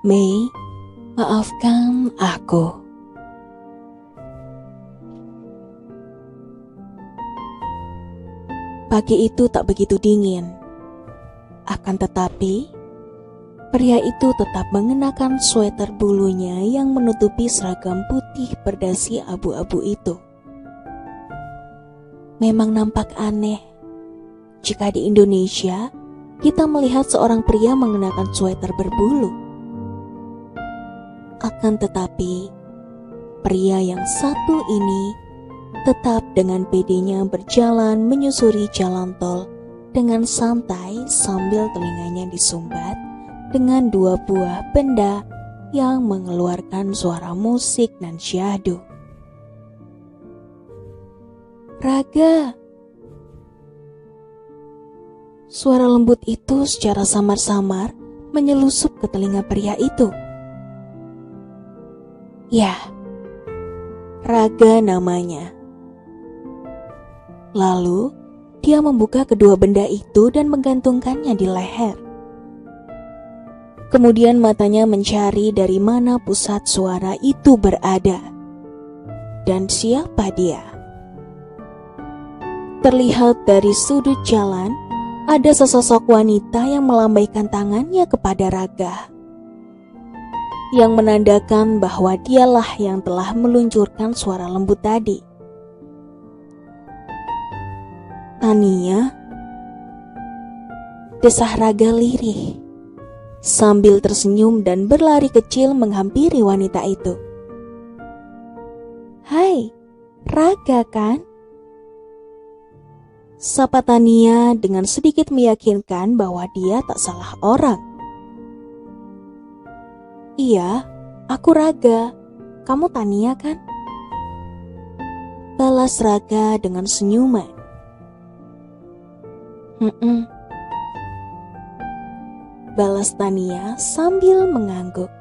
Mei, maafkan aku. Pagi itu tak begitu dingin. Akan tetapi, pria itu tetap mengenakan sweater bulunya yang menutupi seragam putih berdasi abu-abu itu. Memang nampak aneh jika di Indonesia kita melihat seorang pria mengenakan sweater berbulu. Akan tetapi, pria yang satu ini tetap dengan pedenya berjalan menyusuri jalan tol dengan santai sambil telinganya disumbat dengan dua buah benda yang mengeluarkan suara musik dan syahdu. Raga. Suara lembut itu secara samar-samar menyelusup ke telinga pria itu. Ya, Raga namanya. Lalu, dia membuka kedua benda itu dan menggantungkannya di leher. Kemudian matanya mencari dari mana pusat suara itu berada. Dan siapa dia? Terlihat dari sudut jalan, ada sesosok wanita yang melambaikan tangannya kepada Raga, yang menandakan bahwa dialah yang telah meluncurkan suara lembut tadi. Tania, desah Raga lirih, sambil tersenyum dan berlari kecil menghampiri wanita itu. Hai, Raga kan? Sapa Tania dengan sedikit meyakinkan bahwa dia tak salah orang. Iya, aku Raga. Kamu Tania kan? Balas Raga dengan senyuman. Balas Tania sambil mengangguk.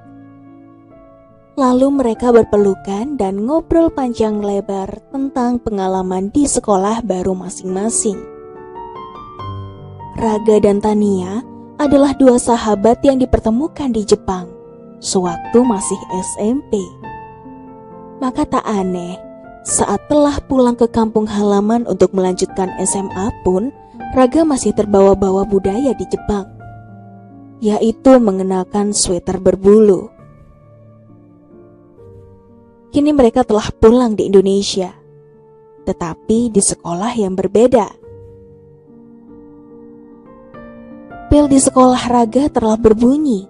Lalu mereka berpelukan dan ngobrol panjang lebar tentang pengalaman di sekolah baru masing-masing. Raga dan Tania adalah dua sahabat yang dipertemukan di Jepang sewaktu masih SMP. Maka tak aneh, saat telah pulang ke kampung halaman untuk melanjutkan SMA pun, Raga masih terbawa-bawa budaya di Jepang, yaitu mengenakan sweater berbulu. Kini mereka telah pulang di Indonesia, tetapi di sekolah yang berbeda. Bel di sekolah Raga telah berbunyi.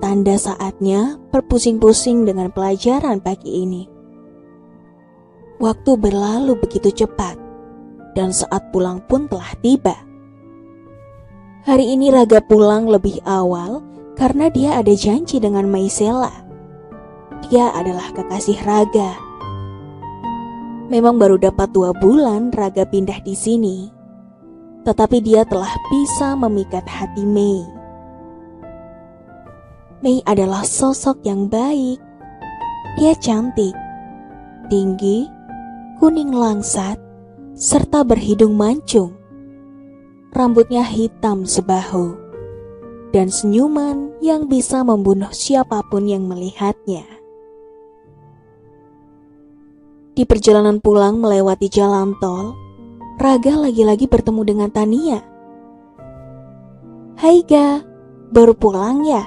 Tanda saatnya berpusing-pusing dengan pelajaran pagi ini. Waktu berlalu begitu cepat, dan saat pulang pun telah tiba. Hari ini Raga pulang lebih awal karena dia ada janji dengan Maisela. Dia adalah kekasih Raga. Memang baru dapat 2 bulan Raga pindah di sini, tetapi dia telah bisa memikat hati Mei. Mei adalah sosok yang baik. Dia cantik, tinggi, kuning langsat, serta berhidung mancung. Rambutnya hitam sebahu, dan senyuman yang bisa membunuh siapapun yang melihatnya. Di perjalanan pulang melewati jalan tol, Raga lagi-lagi bertemu dengan Tania. Hai Ga, baru pulang ya?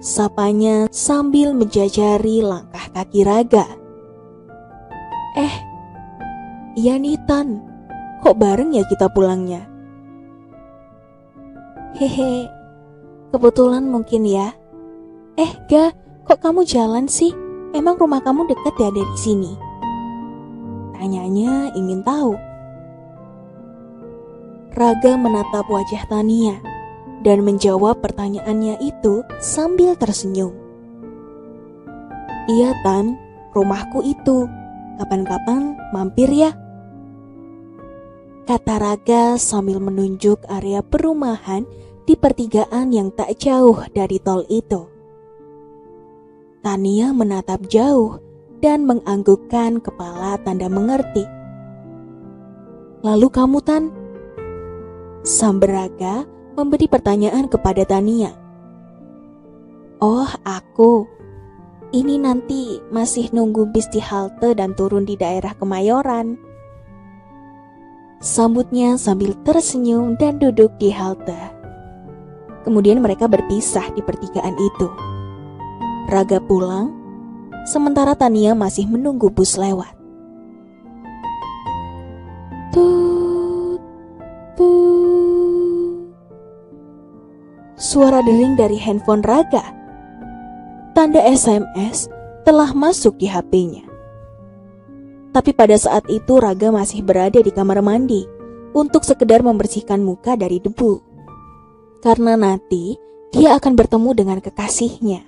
Sapanya sambil menjajari langkah kaki Raga. Iya nih Tan, kok bareng ya kita pulangnya? Hehe, kebetulan mungkin ya. Ga, kok kamu jalan sih? Emang rumah kamu dekat ya dari sini? Tanyanya ingin tahu. Raga menatap wajah Tania dan menjawab pertanyaannya itu sambil tersenyum. Iya Tan, rumahku itu. Kapan-kapan mampir ya, kata Raga sambil menunjuk area perumahan di pertigaan yang tak jauh dari tol itu. Tania menatap jauh dan menganggukkan kepala tanda mengerti. Lalu kamu Tan? Samber Raga memberi pertanyaan kepada Tania. Oh, aku. Ini nanti masih nunggu bis di halte dan turun di daerah Kemayoran. Sambutnya sambil tersenyum dan duduk di halte. Kemudian mereka berpisah di pertigaan itu. Raga pulang, sementara Tania masih menunggu bus lewat. Tut, tut. Suara dering dari handphone Raga. Tanda SMS telah masuk di HP-nya. Tapi pada saat itu Raga masih berada di kamar mandi untuk sekedar membersihkan muka dari debu. Karena nanti dia akan bertemu dengan kekasihnya.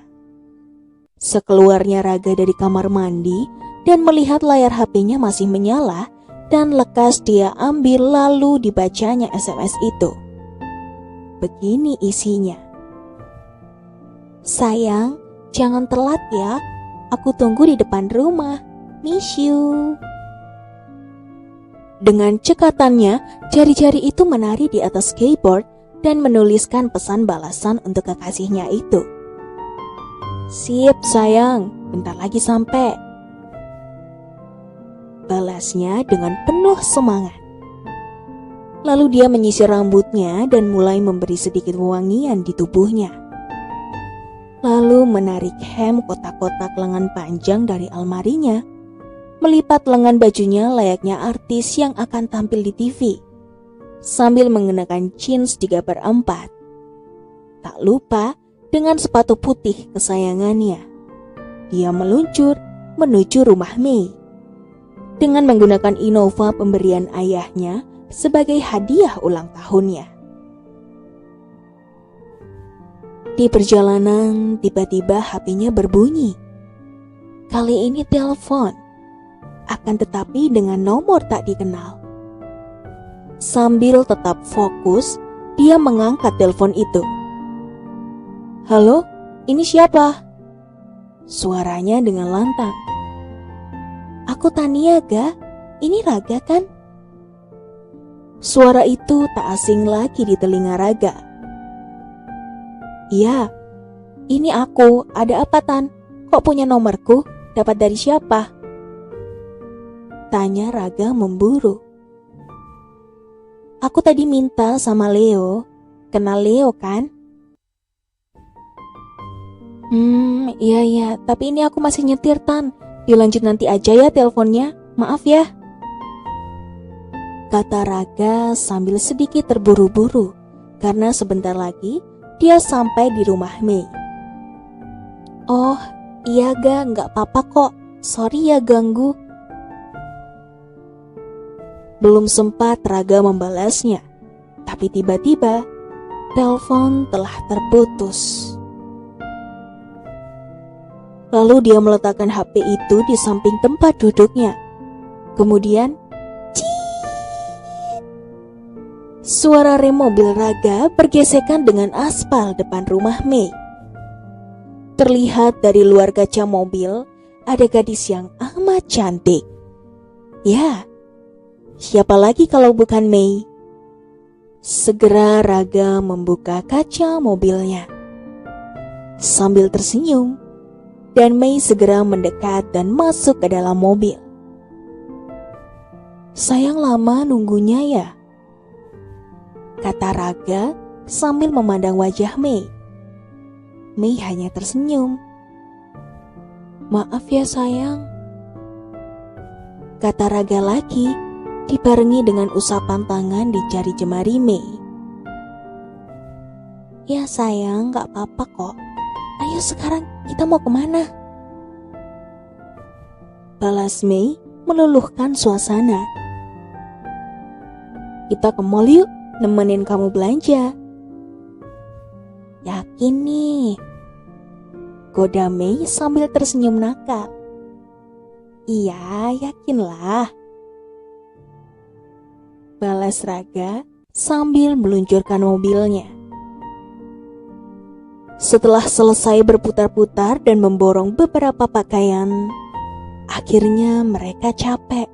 Sekeluarnya Raga dari kamar mandi dan melihat layar HP-nya masih menyala dan lekas dia ambil lalu dibacanya SMS itu. Begini isinya. Sayang, jangan telat ya, aku tunggu di depan rumah. Miss you. Dengan cekatannya, jari-jari itu menari di atas keyboard dan menuliskan pesan balasan untuk kekasihnya itu. Sip sayang, bentar lagi sampai. Balasnya dengan penuh semangat. Lalu dia menyisir rambutnya dan mulai memberi sedikit wangian di tubuhnya. Lalu menarik hem kotak-kotak lengan panjang dari almarinya, melipat lengan bajunya layaknya artis yang akan tampil di TV, sambil mengenakan jeans 3/4. Tak lupa dengan sepatu putih kesayangannya, dia meluncur menuju rumah Mei dengan menggunakan Innova pemberian ayahnya sebagai hadiah ulang tahunnya. Di perjalanan, tiba-tiba HP-nya berbunyi. Kali ini telepon, akan tetapi dengan nomor tak dikenal. Sambil tetap fokus, dia mengangkat telepon itu. Halo, ini siapa? Suaranya dengan lantang. Aku Tania, Ga. Ini Raga kan? Suara itu tak asing lagi di telinga Raga. Iya, ini aku. Ada apa, Tan? Kok punya nomorku? Dapat dari siapa? Tanya Raga memburu. Aku tadi minta sama Leo. Kenal Leo kan? Iya, tapi ini aku masih nyetir, Tan. Dilanjut nanti aja ya teleponnya. Maaf ya. Kata Raga sambil sedikit terburu-buru karena sebentar lagi dia sampai di rumah Mei. Oh, iya Ga, nggak apa-apa kok. Sorry ya ganggu. Belum sempat Raga membalasnya, tapi tiba-tiba telepon telah terputus. Lalu dia meletakkan HP itu di samping tempat duduknya. Kemudian, suara rem mobil Raga bergesekan dengan aspal depan rumah Mei. Terlihat dari luar kaca mobil ada gadis yang amat cantik. Ya, siapa lagi kalau bukan Mei? Segera Raga membuka kaca mobilnya sambil tersenyum, dan Mei segera mendekat dan masuk ke dalam mobil. Sayang lama nunggunya ya, kata Raga sambil memandang wajah Mei. Mei hanya tersenyum. Maaf ya sayang, kata Raga lagi, dibarengi dengan usapan tangan di jari jemari Mei. Ya sayang, gak apa-apa kok. Ayo sekarang kita mau kemana? Balas Mei meluluhkan suasana. Kita ke mall yuk, nemenin kamu belanja. Yakin nih? Goda Mei sambil tersenyum nakal. Iya, yakinlah. Balas Raga sambil meluncurkan mobilnya. Setelah selesai berputar-putar dan memborong beberapa pakaian, akhirnya mereka capek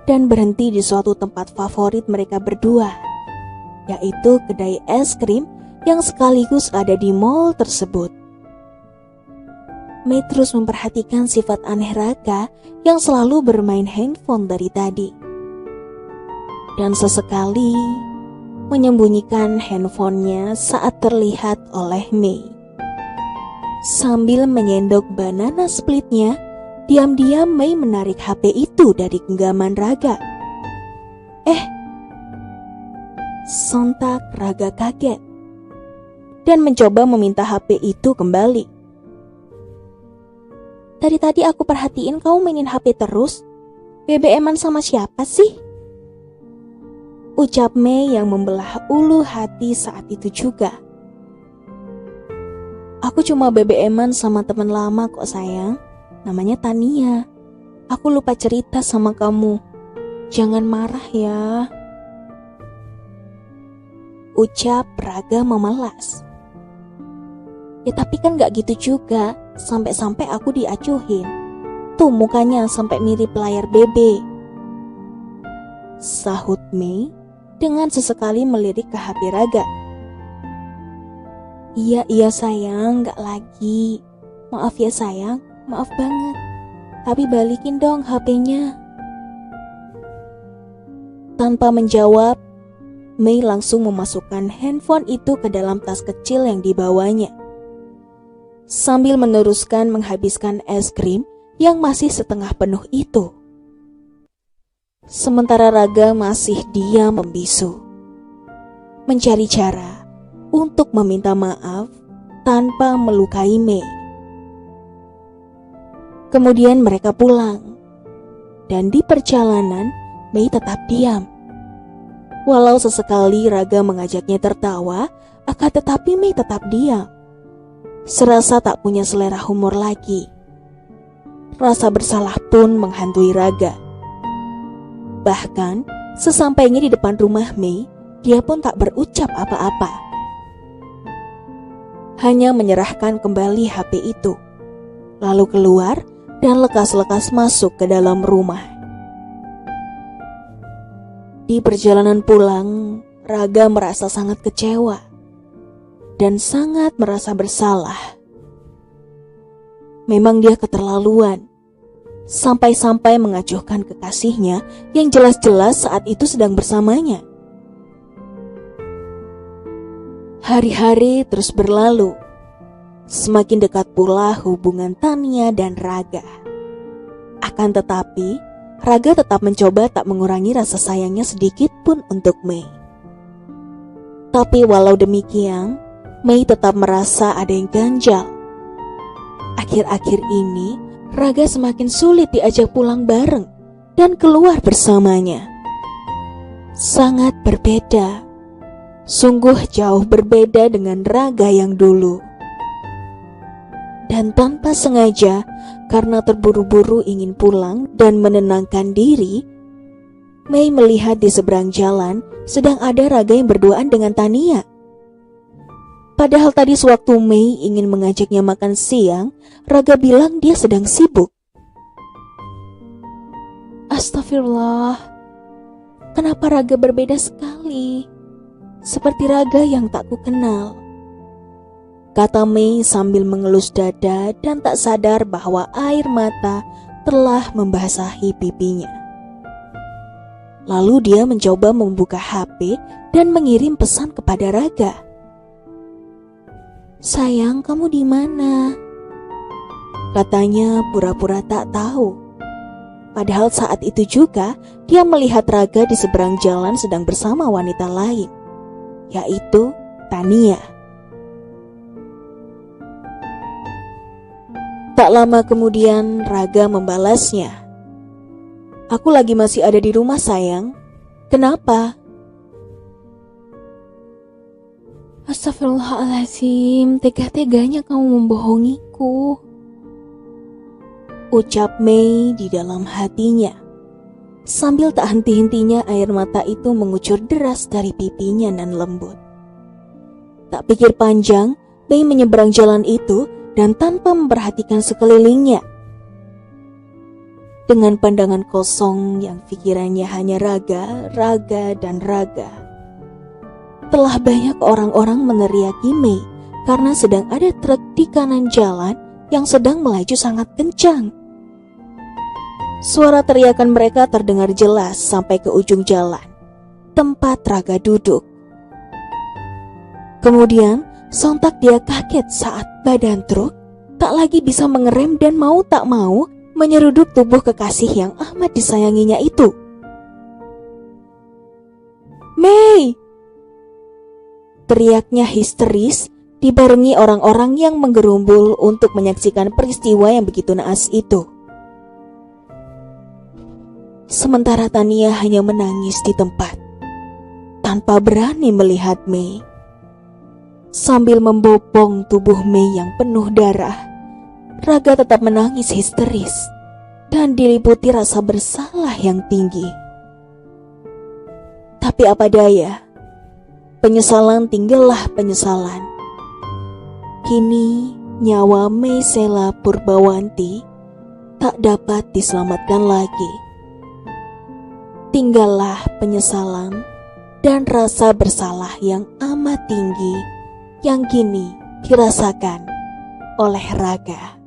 dan berhenti di suatu tempat favorit mereka berdua. yaitu kedai es krim yang sekaligus ada di mall tersebut. Mei terus memperhatikan sifat aneh Raga yang selalu bermain handphone dari tadi. Dan sesekali menyembunyikan handphonenya saat terlihat oleh Mei. Sambil menyendok banana splitnya, diam-diam Mei menarik HP itu dari genggaman Raga. Sontak Raga kaget dan mencoba meminta HP itu kembali. Dari tadi aku perhatiin kamu mainin HP terus. BBM-an sama siapa sih? Ucap Mei yang membelah ulu hati saat itu juga. Aku cuma BBM-an sama teman lama kok sayang. Namanya Tania. Aku lupa cerita sama kamu. Jangan marah ya. Ucap Raga memelas. Ya tapi kan gak gitu juga. Sampai-sampai aku diacuhin. Tuh mukanya sampai mirip layar BB. Sahut Mei dengan sesekali melirik ke HP Raga. Iya sayang, gak lagi. Maaf ya sayang, maaf banget. Tapi balikin dong HP-nya. Tanpa menjawab, Mei langsung memasukkan handphone itu ke dalam tas kecil yang dibawanya. Sambil meneruskan menghabiskan es krim yang masih setengah penuh itu. Sementara Raga masih diam membisu. Mencari cara untuk meminta maaf tanpa melukai Mei. Kemudian mereka pulang. Dan di perjalanan, Mei tetap diam. Walau sesekali Raga mengajaknya tertawa, akan tetapi Mei tetap diam. Serasa tak punya selera humor lagi. Rasa bersalah pun menghantui Raga. Bahkan, sesampainya di depan rumah Mei, dia pun tak berucap apa-apa. Hanya menyerahkan kembali HP itu, lalu keluar dan lekas-lekas masuk ke dalam rumah. Di perjalanan pulang, Raga merasa sangat kecewa dan sangat merasa bersalah. Memang dia keterlaluan, sampai-sampai mengacuhkan kekasihnya yang jelas-jelas saat itu sedang bersamanya. Hari-hari terus berlalu. Semakin dekat pula hubungan Tania dan Raga. Akan tetapi, Raga tetap mencoba tak mengurangi rasa sayangnya sedikit pun untuk Mei. Tapi walau demikian, Mei tetap merasa ada yang ganjal. Akhir-akhir ini, Raga semakin sulit diajak pulang bareng dan keluar bersamanya. Sangat berbeda. Sungguh jauh berbeda dengan Raga yang dulu. Dan tanpa sengaja, karena terburu-buru ingin pulang dan menenangkan diri, Mei melihat di seberang jalan sedang ada Raga yang berduaan dengan Tania. Padahal tadi sewaktu Mei ingin mengajaknya makan siang, Raga bilang dia sedang sibuk. Astagfirullah, kenapa Raga berbeda sekali? Seperti Raga yang tak ku kenal. Kata Mei sambil mengelus dada dan tak sadar bahwa air mata telah membasahi pipinya. Lalu dia mencoba membuka HP dan mengirim pesan kepada Raga. Sayang, kamu di mana? Katanya pura-pura tak tahu. Padahal saat itu juga dia melihat Raga di seberang jalan sedang bersama wanita lain, yaitu Tania. Tak lama kemudian Raga membalasnya. Aku lagi masih ada di rumah sayang. Kenapa? Astagfirullahaladzim, tega-teganya kamu membohongiku. Ucap Mei di dalam hatinya. Sambil tak henti-hentinya air mata itu mengucur deras dari pipinya nan lembut. Tak pikir panjang, Mei menyeberang jalan itu dan tanpa memperhatikan sekelilingnya. Dengan pandangan kosong yang pikirannya hanya Raga, Raga, dan Raga. Telah banyak orang-orang meneriaki Mei karena sedang ada truk di kanan jalan yang sedang melaju sangat kencang. Suara teriakan mereka terdengar jelas sampai ke ujung jalan, tempat Raga duduk. Kemudian, sontak dia kaget saat badan truk tak lagi bisa mengerem dan mau tak mau menyeruduk tubuh kekasih yang amat disayanginya itu. "Mei!" teriaknya histeris, dibarengi orang-orang yang menggerumbul untuk menyaksikan peristiwa yang begitu naas itu. Sementara Tania hanya menangis di tempat, tanpa berani melihat Mei. Sambil membopong tubuh Mei yang penuh darah, Raga tetap menangis histeris dan diliputi rasa bersalah yang tinggi. Tapi apa daya, penyesalan tinggallah penyesalan. Kini nyawa Mei Sela Purbawanti tak dapat diselamatkan lagi. Tinggallah penyesalan dan rasa bersalah yang amat tinggi yang kini dirasakan oleh Raga.